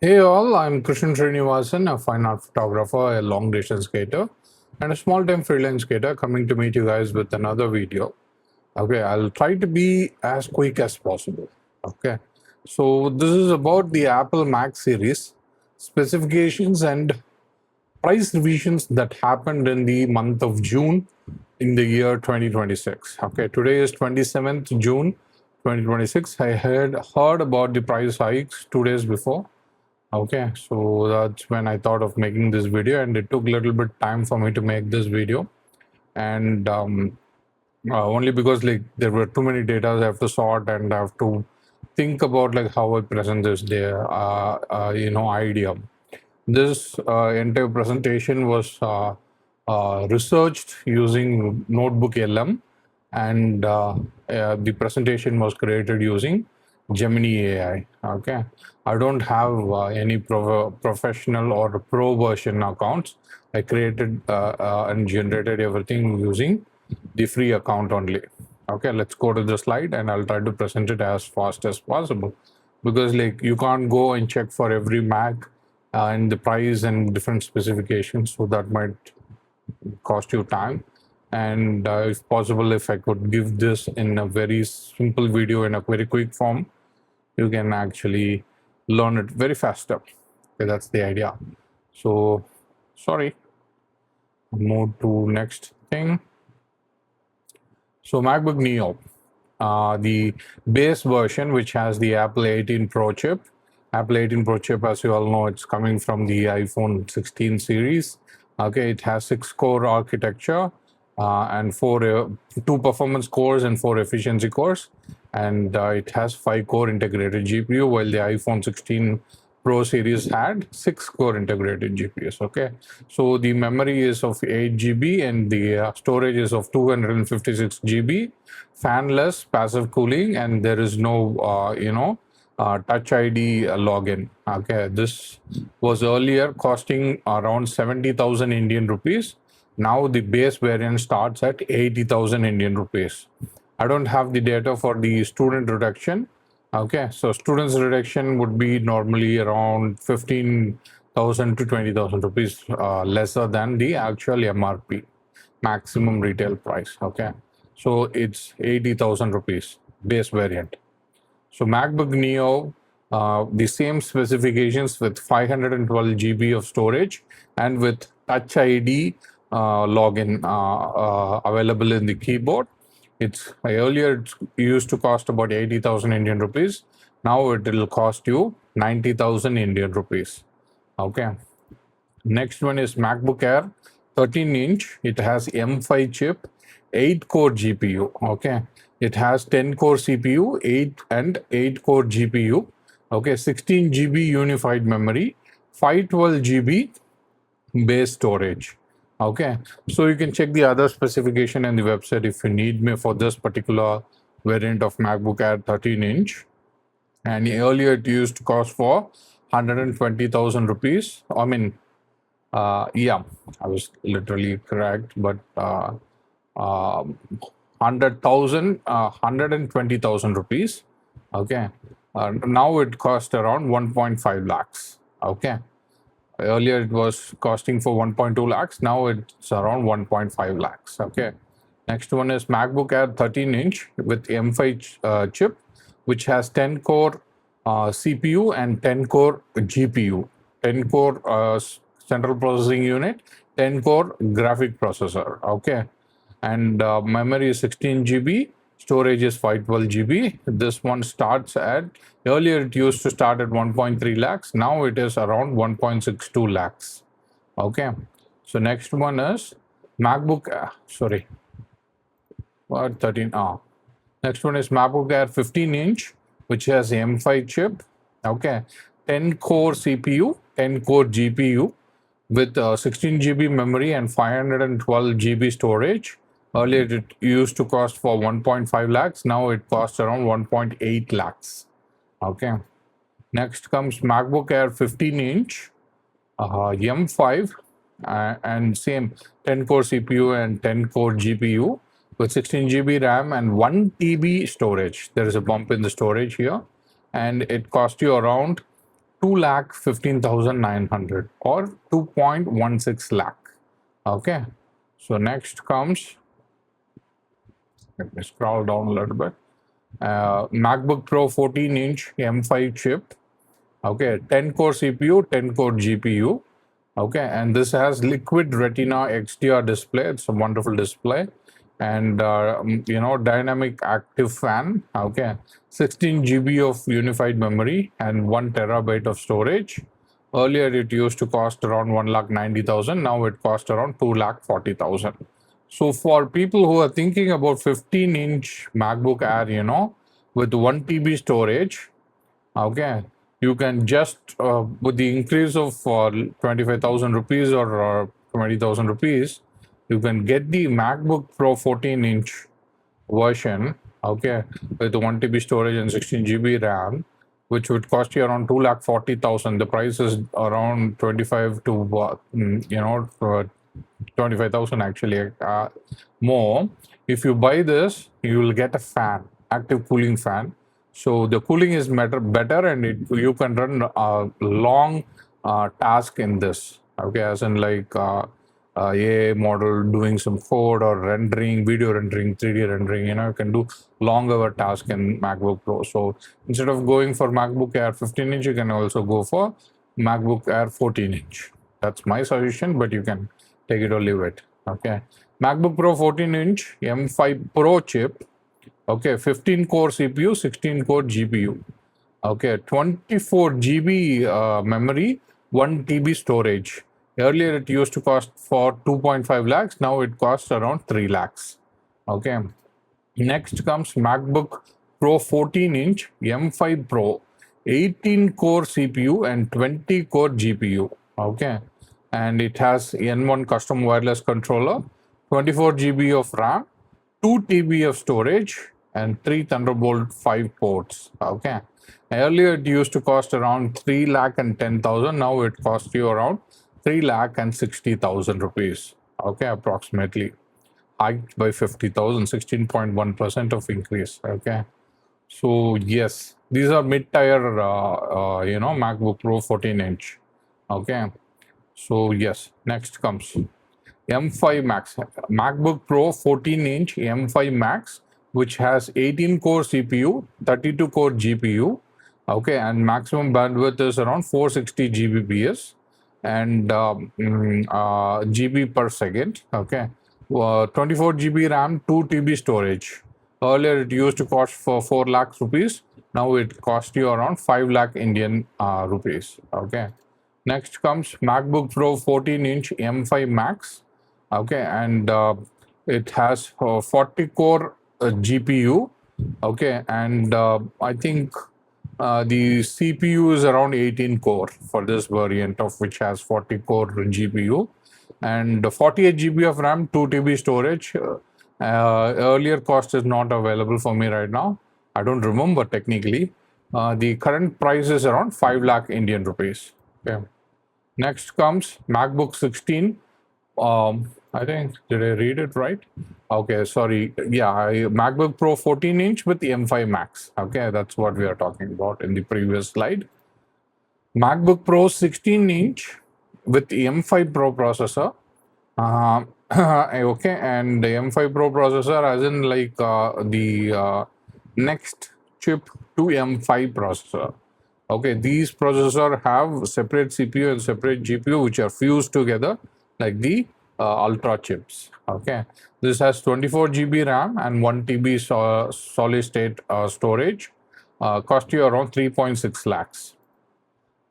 Hey all, I'm Srinivasan, a fine art photographer, a long distance skater, and a small time freelance skater coming to meet you guys with another video. Okay, I'll try to be as quick as possible. Okay, so this is about the Apple Mac series specifications and price revisions that happened in the month of June in the year 2026. Okay, today is 27th June 2026. I had heard about the price hikes 2 days before. Okay, so that's when I thought of making this video, and it took a little bit time for me to make this video, and only because like there were too many data I have to sort and I have to think about like how I present this there, idea. This entire presentation was researched using Notebook LM, and the presentation was created using Gemini AI. Okay, I don't have any professional or pro version accounts. I created and generated everything using the free account only. Okay, let's go to the slide and I'll try to present it as fast as possible, because like you can't go and check for every Mac and the price and different specifications, so that might cost you time. And if possible, if I could give this in a very simple video in a very quick form, you can actually learn it very faster. Okay, that's the idea. So sorry, move to next thing. So MacBook Neo, the base version, which has the Apple 18 Pro chip. Apple 18 Pro chip, as you all know, it's coming from the iPhone 16 series. Okay, it has 6-core architecture and two performance cores and 4 efficiency cores, and it has 5-core integrated GPU, while the iPhone 16 Pro series had 6-core integrated GPUs. Okay, so the memory is of 8 GB and the storage is of 256 GB, fanless, passive cooling, and there is no, Touch ID login. Okay, this was earlier costing around 70,000 Indian rupees. Now the base variant starts at 80,000 Indian rupees. I don't have the data for the student reduction. Okay, so students reduction would be normally around 15,000 to 20,000 rupees lesser than the actual MRP, maximum retail price. Okay, so it's 80,000 rupees base variant. So MacBook Neo, the same specifications with 512 GB of storage and with Touch ID login available in the keyboard. It's earlier it used to cost about 80,000 Indian rupees. Now it will cost you 90,000 Indian rupees. Okay. Next one is MacBook Air 13-inch. It has M5 chip, 8-core GPU. Okay. It has 10-core CPU, 8-core GPU. Okay, 16 GB unified memory, 512 GB base storage. Okay, so you can check the other specification in the website if you need me for this particular variant of MacBook Air 13-inch. And earlier it used to cost for 120,000 rupees. I mean, yeah, I was literally correct, but 120,000 rupees. Okay, now it costs around 1.5 lakhs. Okay, earlier it was costing for 1.2 lakhs. Now it's around 1.5 lakhs. Okay, next one is MacBook Air 13-inch with M5 chip, which has 10-core CPU and 10-core GPU, 10-core central processing unit, 10-core graphic processor. Okay, and memory is 16 GB, storage is 512 GB. This one starts at, earlier it used to start at 1.3 lakhs. Now it is around 1.62 lakhs. Okay, so next one is MacBook, sorry, what 13? Next one is MacBook Air 15-inch, which has M5 chip. Okay, 10-core CPU, 10-core GPU with 16 GB memory and 512 GB storage. Earlier it used to cost for 1.5 lakhs. Now it costs around 1.8 lakhs. Okay. Next comes MacBook Air 15-inch, M5, and same 10-core CPU and 10-core GPU with 16 GB RAM and 1 TB storage. There is a bump in the storage here, and it cost you around 2,15,900 or 2.16 lakh. Okay, so next comes, let me scroll down a little bit. MacBook Pro 14-inch M5 chip. Okay, 10 core CPU, 10 core GPU. Okay, and this has liquid retina XDR display. It's a wonderful display. And dynamic active fan. Okay, 16 GB of unified memory and 1 terabyte of storage. Earlier it used to cost around 1,90,000. Now it costs around 2,40,000. So for people who are thinking about 15-inch MacBook Air, with 1 TB storage, okay, you can just with the increase of 25,000 rupees or 20,000 rupees, you can get the MacBook Pro 14-inch version, okay, with 1 TB storage and 16 GB RAM, which would cost you around 2,40,000. The price is around 25 to 25,000 actually more. If you buy this, you will get a fan, active cooling fan. So the cooling is better, and you can run a long task in this. Okay, as in like AI model doing some code or rendering, video rendering, 3D rendering. You can do longer task in MacBook Pro. So instead of going for MacBook Air 15-inch, you can also go for MacBook Air 14-inch. That's my suggestion, but you can take it or leave it. Okay, MacBook Pro 14-inch M5 Pro chip. Okay, 15 core CPU, 16 core GPU. Okay, 24 GB memory, 1 TB storage. Earlier it used to cost for 2.5 lakhs. Now it costs around 3 lakhs. Okay. Next comes MacBook Pro 14-inch M5 Pro, 18 core CPU and 20 core GPU. Okay. And it has N1 custom wireless controller, 24 GB of RAM, 2 TB of storage, and 3 Thunderbolt 5 ports. Okay. Earlier it used to cost around 3 lakh and 10,000. Now it costs you around 3 lakh and 60,000 rupees. Okay, approximately. Hiked by 50,000, 16.1% of increase. Okay. So yes, these are mid-tier, MacBook Pro 14-inch. Okay. So yes, next comes M5 Max, MacBook Pro 14-inch M5 Max, which has 18 core CPU, 32 core GPU. Okay, and maximum bandwidth is around 460 Gbps and GB per second. Okay, 24 GB RAM, 2 TB storage. Earlier it used to cost for 4 lakhs rupees. Now it costs you around 5 lakh Indian rupees. Okay. Next comes MacBook Pro 14-inch M5 Max. Okay, and it has 40 core GPU. Okay, and I think the CPU is around 18 core for this variant, of which has 40 core GPU and 48 GB of RAM, 2 TB storage. Earlier cost is not available for me right now. I don't remember technically. The current price is around 5 lakh Indian rupees. Okay. Next comes MacBook 16. I think, did I read it right? Okay, sorry. Yeah, MacBook Pro 14-inch with the M5 Max. Okay, that's what we are talking about in the previous slide. MacBook Pro 16-inch with the M5 Pro processor. Okay, and the M5 Pro processor, as in like the next chip to M5 processor. Okay, these processors have separate CPU and separate GPU, which are fused together like the Ultra chips. Okay, this has 24 GB RAM and 1 TB solid state storage. Cost you around 3.6 lakhs.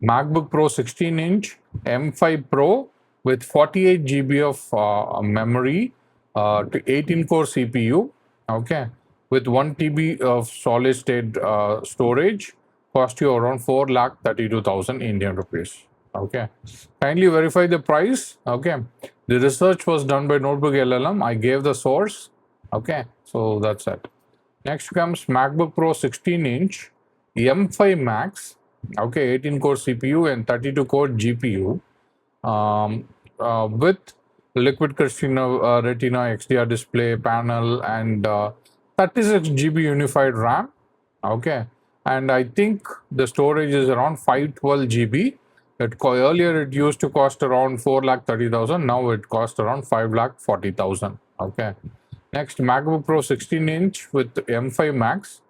MacBook Pro 16-inch M5 Pro with 48 GB of memory to 18 core CPU. Okay, with 1 TB of solid state storage, cost you around 4,32,000 Indian rupees. Okay, kindly verify the price. Okay, the research was done by Notebook LLM. I gave the source. Okay, so that's it. Next comes MacBook Pro 16-inch M5 Max. Okay, 18 core CPU and 32 core GPU with liquid crystalline retina XDR display panel and 36 GB unified RAM. Okay, and I think the storage is around 512 GB. Earlier it used to cost around 4,30,000. Now it costs around 5,40,000. Okay. Next, MacBook Pro 16-inch with M5 Max.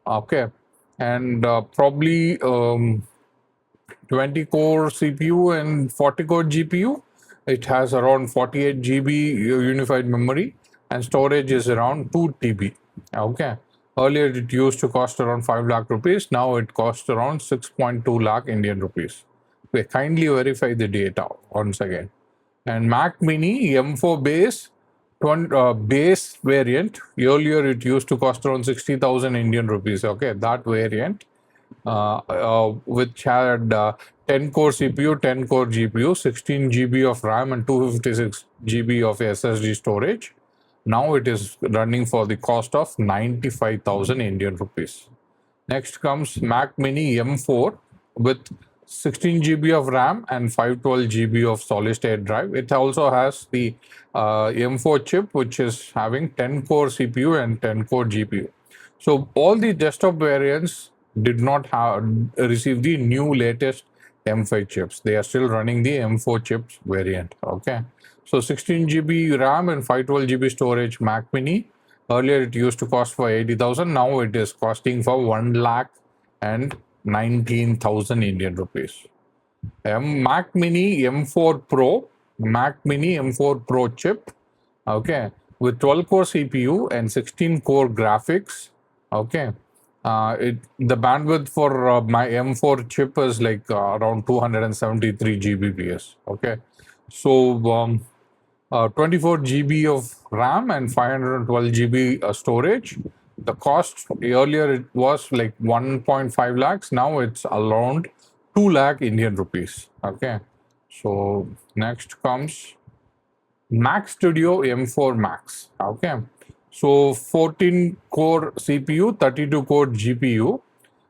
Okay, and probably 20 core CPU and 40 core GPU. It has around 48 GB unified memory, and storage is around 2 TB. Okay. Earlier it used to cost around 5 lakh rupees. Now it costs around 6.2 lakh Indian rupees. We kindly verify the data once again. And Mac Mini M4 base variant. Earlier it used to cost around 60,000 Indian rupees. Okay, that variant, which had 10 core CPU, 10 core GPU, 16 GB of RAM, and 256 GB of SSD storage. Now it is running for the cost of 95,000 Indian rupees. Next comes Mac Mini M4 with 16 GB of RAM and 512 GB of solid state drive. It also has the M4 chip, which is having 10 core CPU and 10 core GPU. So all the desktop variants did not receive the new latest M5 chips. They are still running the M4 chips variant. Okay. So 16 GB RAM and 512 GB storage Mac Mini. Earlier it used to cost for 80,000. Now it is costing for 1,19,000 Indian rupees. Mac Mini M4 Pro, Mac Mini M4 Pro chip. Okay, with 12 core CPU and 16 core graphics. Okay. The bandwidth for my M4 chip is like around 273 Gbps. Okay, so 24 GB of RAM and 512 GB storage. The cost earlier it was like 1.5 lakhs. Now it's around 2 lakh Indian rupees. Okay, so next comes Mac Studio M4 Max. Okay, so 14 core CPU, 32 core GPU.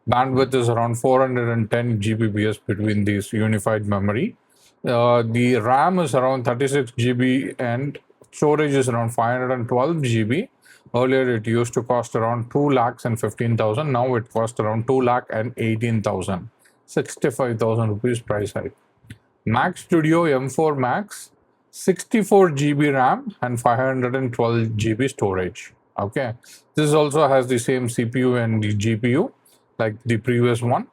Bandwidth is around 410 Gbps between these unified memory. The RAM is around 36 GB and storage is around 512 GB. Earlier it used to cost around 2 lakhs and 15,000. Now it costs around 2 lakh and 18,000. 65,000 rupees price hike. Mac Studio M4 Max, 64 GB RAM and 512 GB storage. Okay, this also has the same CPU and the GPU like the previous one.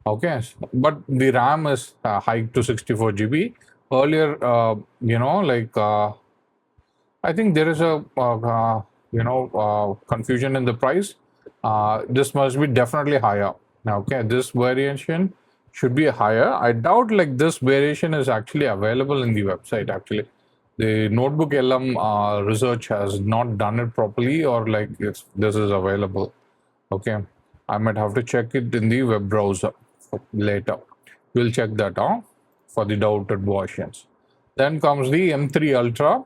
Okay, but the RAM is hiked to 64 GB. Earlier, I think there is a confusion in the price. This must be definitely higher. Okay, this variation should be higher. I doubt like this variation is actually available in the website. Actually, the Notebook LM research has not done it properly, or like this is available. Okay, I might have to check it in the web browser later. We'll check that out for the doubted versions. Then comes the M3 Ultra,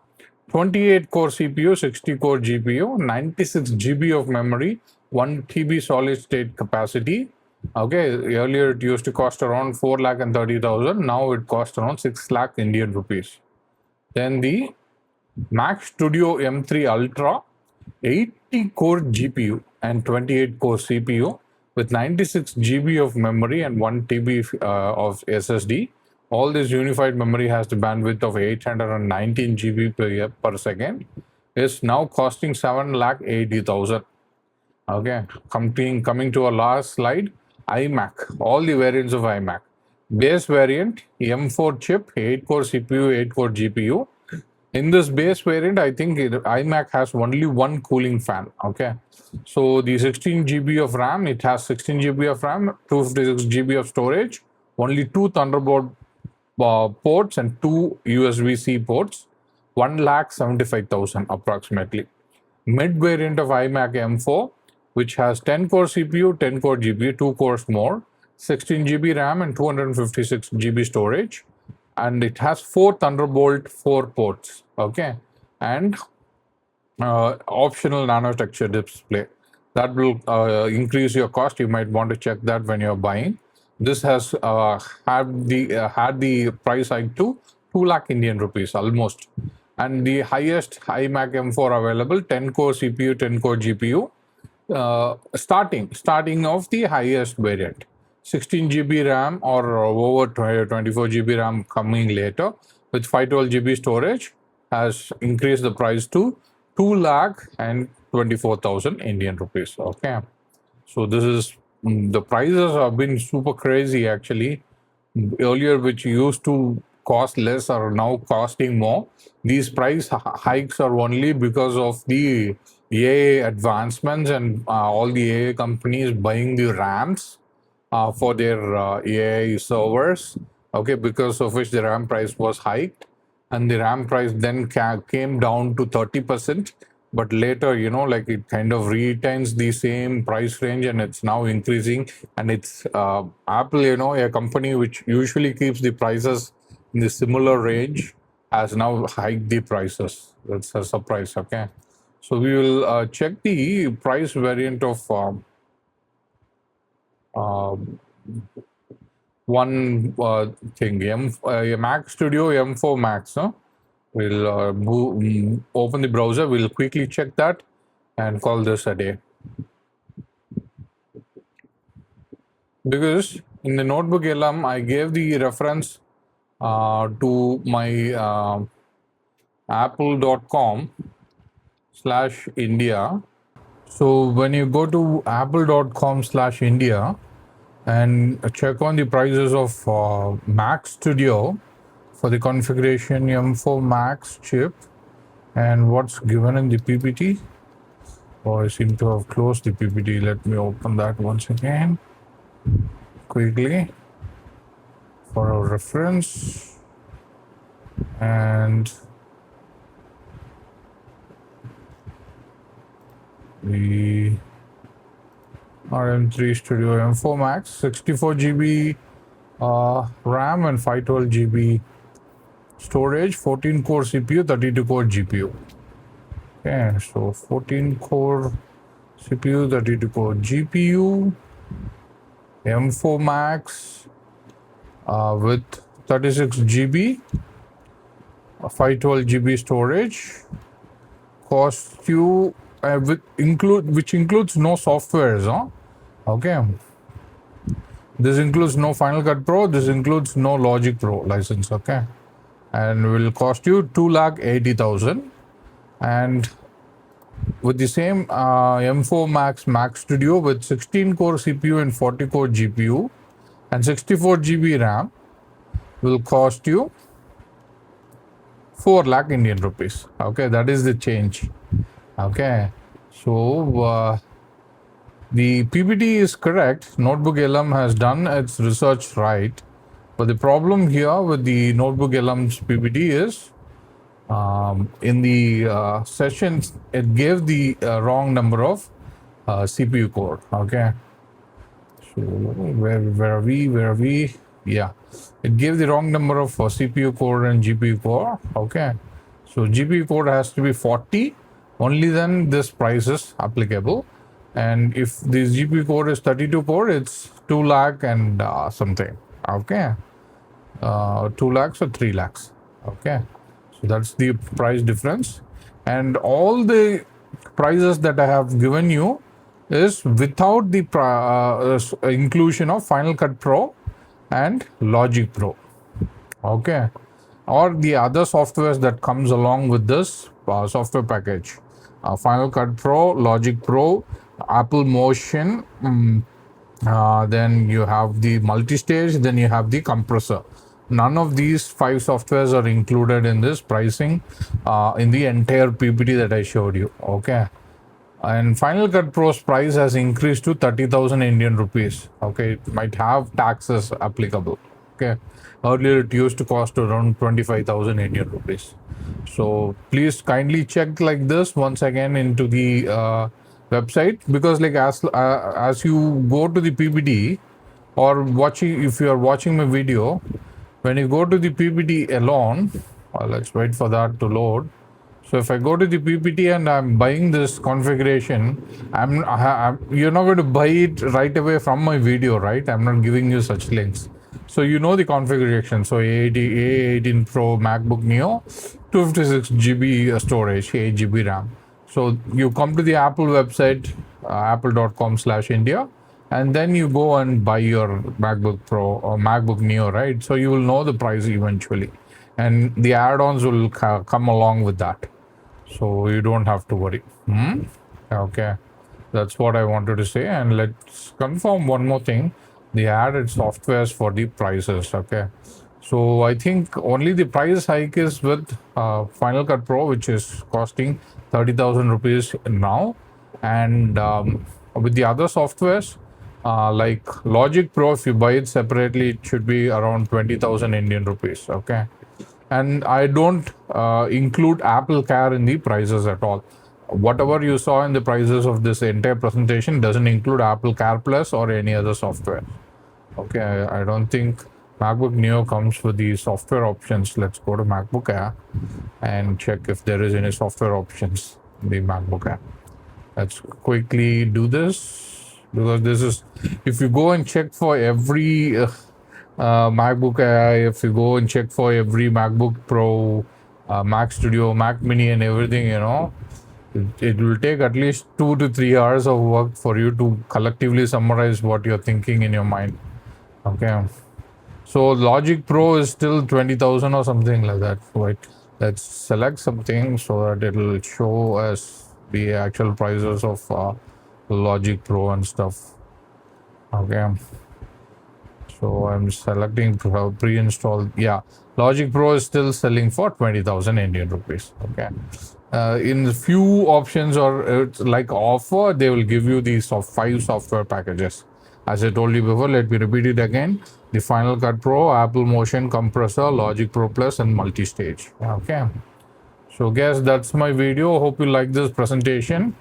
28 core CPU, 60 core GPU, 96 GB of memory, 1 TB solid state capacity. Okay, earlier it used to cost around 4 lakh and 30,000. Now it costs around 6 lakh Indian rupees. Then the Mac Studio M3 Ultra, 80 core GPU and 28 core CPU with 96 GB of memory and 1 TB of SSD. All this unified memory has the bandwidth of 819 GB per second. Is now costing 7,80,000. Okay, coming to our last slide, iMac, all the variants of iMac. Base variant, M4 chip, 8 core CPU, 8 core GPU. In this base variant, I think iMac has only one cooling fan. Okay, so the 16 GB of RAM, it has 16 GB of RAM, 256 GB of storage, only 2 Thunderbolt ports and 2 USB-C ports, 1,75,000 approximately. Mid variant of iMac M4, which has 10 core CPU, 10 core GPU, 2 cores more, 16 GB RAM and 256 GB storage, and it has 4 Thunderbolt 4 ports. Okay, and optional nano texture display. That will increase your cost. You might want to check that when you're buying. This has had the price hike to 2 lakh Indian rupees almost. And the highest iMac M4 available, 10 core CPU, 10 core GPU, starting of the highest variant, 16 GB RAM or over 24 GB RAM coming later with 512 GB storage has increased the price to 2 lakh and 24,000 Indian rupees. Okay, so this is the prices have been super crazy actually. Earlier, which used to cost less, are now costing more. These price hikes are only because of the AI advancements and all the AI companies buying the RAMs for their AI servers. Okay, because of which the RAM price was hiked, and the RAM price then came down to 30%. But later, like it kind of retains the same price range, and it's now increasing. And it's Apple, a company which usually keeps the prices in the similar range, has now hiked the prices. That's a surprise. Okay, so we will check the price variant of um, one thing, Mac Studio M4 Max. Huh? We'll open the browser. We'll quickly check that and call this a day. Because in the notebook LM, I gave the reference to my apple.com/India. So when you go to apple.com/India and check on the prices of Mac Studio for the configuration M4 Max chip and what's given in the PPT. Oh, I seem to have closed the PPT. Let me open that once again quickly for our reference. And the RM3 Studio M4 Max, 64 GB RAM and 512 GB storage, 14 core CPU, 32 core GPU. Okay, so 14 core CPU, 32 core GPU, M4 Max with 36 GB, 512 GB storage, cost you which includes no softwares, huh? Okay. This includes no Final Cut Pro. This includes no Logic Pro license. Okay, and will cost you 2,80,000. And with the same M4 Max Studio with 16 core CPU and 40 core GPU and 64 GB RAM will cost you 4 lakh Indian rupees. Okay, that is the change. Okay, so the PPT is correct. Notebook LM has done its research right. But the problem here with the Notebook LM's PPT is in the sessions, it gave the wrong number of CPU core. Okay. So where are we? Where are we? Yeah. It gave the wrong number of CPU core and GPU core. Okay. So GPU core has to be 40. Only then this price is applicable. And if the GPU core is 32 core, it's 2 lakh and something. Okay. 2 lakhs or 3 lakhs. Okay. So that's the price difference. And all the prices that I have given you is without the inclusion of Final Cut Pro and Logic Pro. Okay. Or the other softwares that comes along with this software package. Final Cut Pro, Logic Pro, Apple Motion, then you have the multi-stage, then you have the compressor. None of these 5 softwares are included in this pricing in the entire PPT that I showed you. Okay. And Final Cut Pro's price has increased to 30,000 Indian rupees. Okay, it might have taxes applicable. Okay, earlier it used to cost around 25,000 Indian rupees. So please kindly check like this once again into the website, because like as you go to the PPT or watching, if you are watching my video, when you go to the PPT alone, let's wait for that to load. So if I go to the PPT and I'm buying this configuration, you're not going to buy it right away from my video, right? I'm not giving you such links. So you know the configuration. So A18 Pro MacBook Neo, 256 GB storage, 8 GB RAM. So you come to the Apple website, apple.com/India, and then you go and buy your MacBook Pro or MacBook Neo, right? So you will know the price eventually, and the add-ons will come along with that, so you don't have to worry. Okay, that's what I wanted to say. And let's confirm one more thing: the added softwares for the prices. Okay, so I think only the price hike is with Final Cut Pro, which is costing 30,000 rupees now, and with the other softwares like Logic Pro, if you buy it separately, it should be around 20,000 Indian rupees. Okay, and I don't include Apple Care in the prices at all. Whatever you saw in the prices of this entire presentation doesn't include Apple Care Plus or any other software. Okay, I don't think MacBook Neo comes with the software options. Let's go to MacBook Air and check if there is any software options in the MacBook Air. Let's quickly do this, because this is, if you go and check for every MacBook Air, if you go and check for every MacBook Pro, Mac Studio, Mac Mini, and everything, it will take at least 2 to 3 hours of work for you to collectively summarize what you're thinking in your mind. Okay, so Logic Pro is still 20,000 or something like that. Right? Let's select something so that it will show us the actual prices of Logic Pro and stuff. Okay, so I'm selecting pre-installed. Yeah, Logic Pro is still selling for 20,000 Indian rupees. Okay, in few options or like offer, they will give you these 5 software packages. As I told you before, let me repeat it again: the Final Cut Pro, Apple Motion Compressor, Logic Pro Plus, and Multi-Stage. Okay, so guys, that's my video. Hope you like this presentation.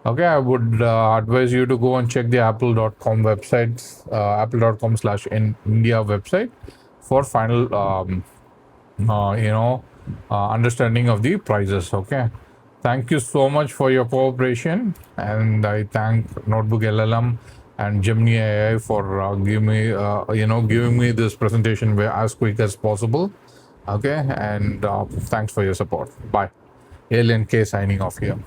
Okay, I would advise you to go and check the apple.com website, apple.com/India website for final understanding of the prices. Okay, thank you so much for your cooperation, and I thank Notebook LLM and Gemini AI for giving me this presentation as quick as possible. Okay, and thanks for your support. Bye. Alien K signing off here.